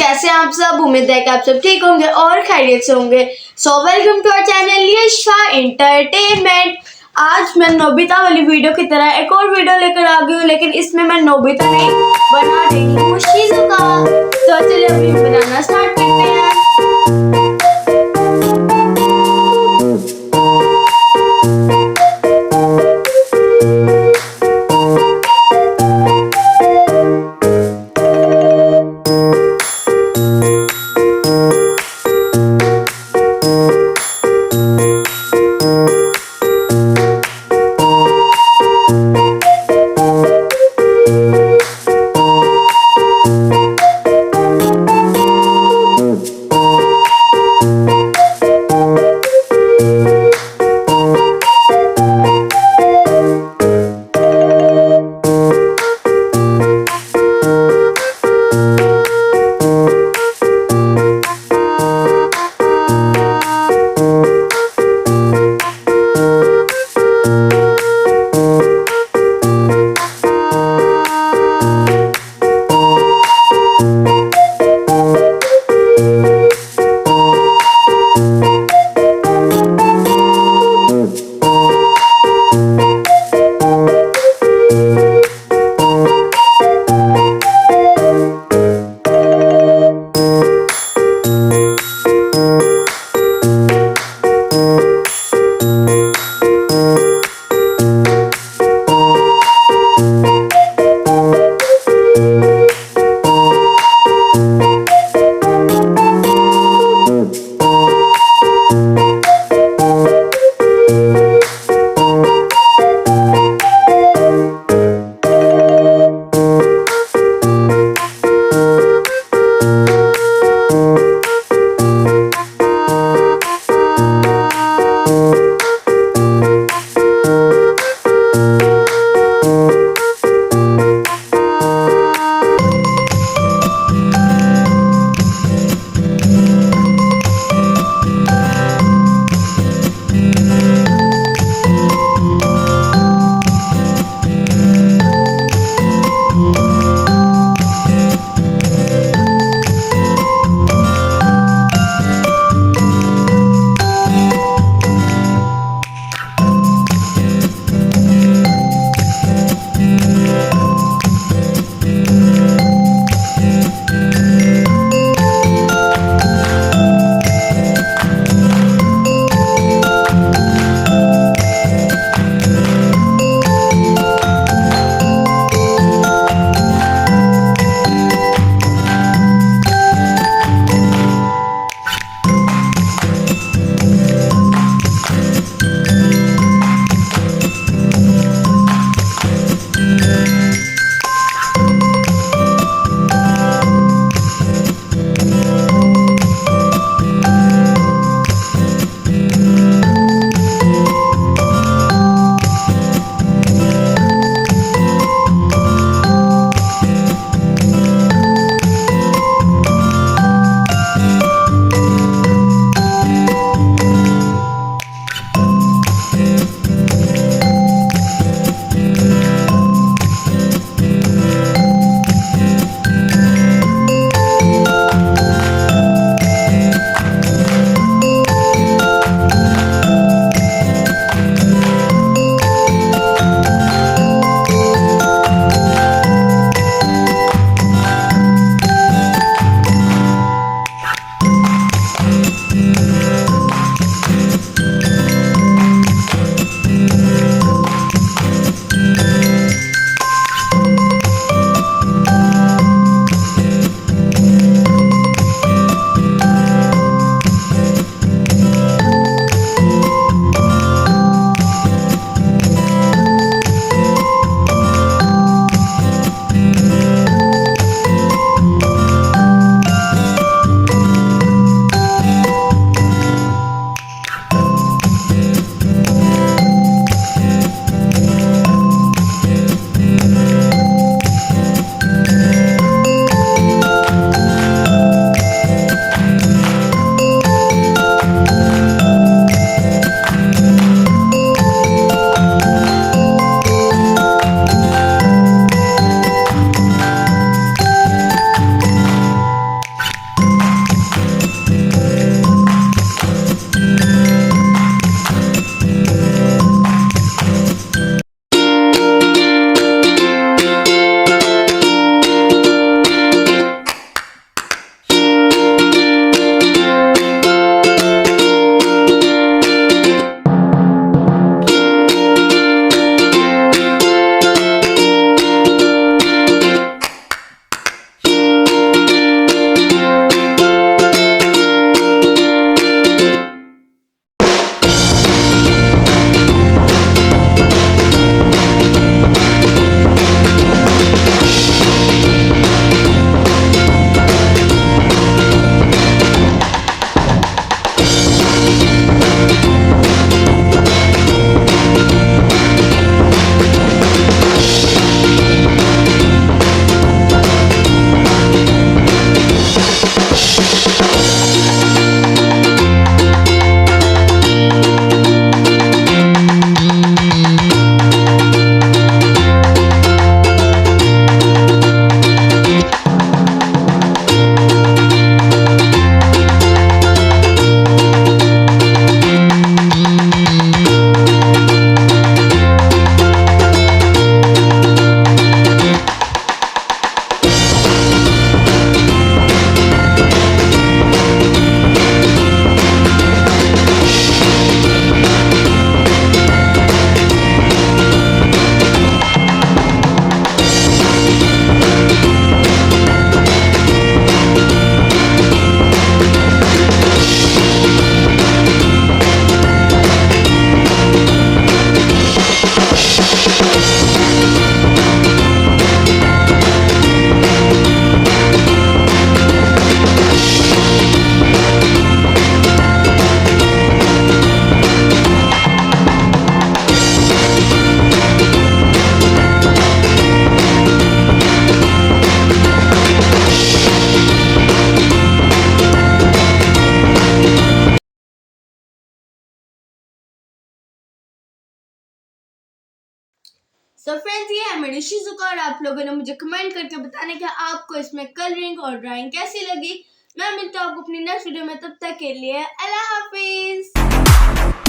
कैसे हैं आप सब। उम्मीद है कि आप सब ठीक होंगे और खैरियत से होंगे। So welcome to our channel Yasha entertainment. आज मैं नोबिता वाली वीडियो की तरह एक और वीडियो लेकर आ गई हूँ, लेकिन इसमें मैं नोबिता नहीं बना रही हूँ शिज़ुका। तो चलिए अभी बनाना स्टार्ट करते हैं। तो फ्रेंड्स ये है मेरी शिजुका, और आप लोगों ने मुझे कमेंट करके बताने कि आपको इसमें कलरिंग और ड्राइंग कैसी लगी। मैं मिलता हूँ आपको अपनी नेक्स्ट वीडियो में, तब तक के लिए अल्लाह हाफिज।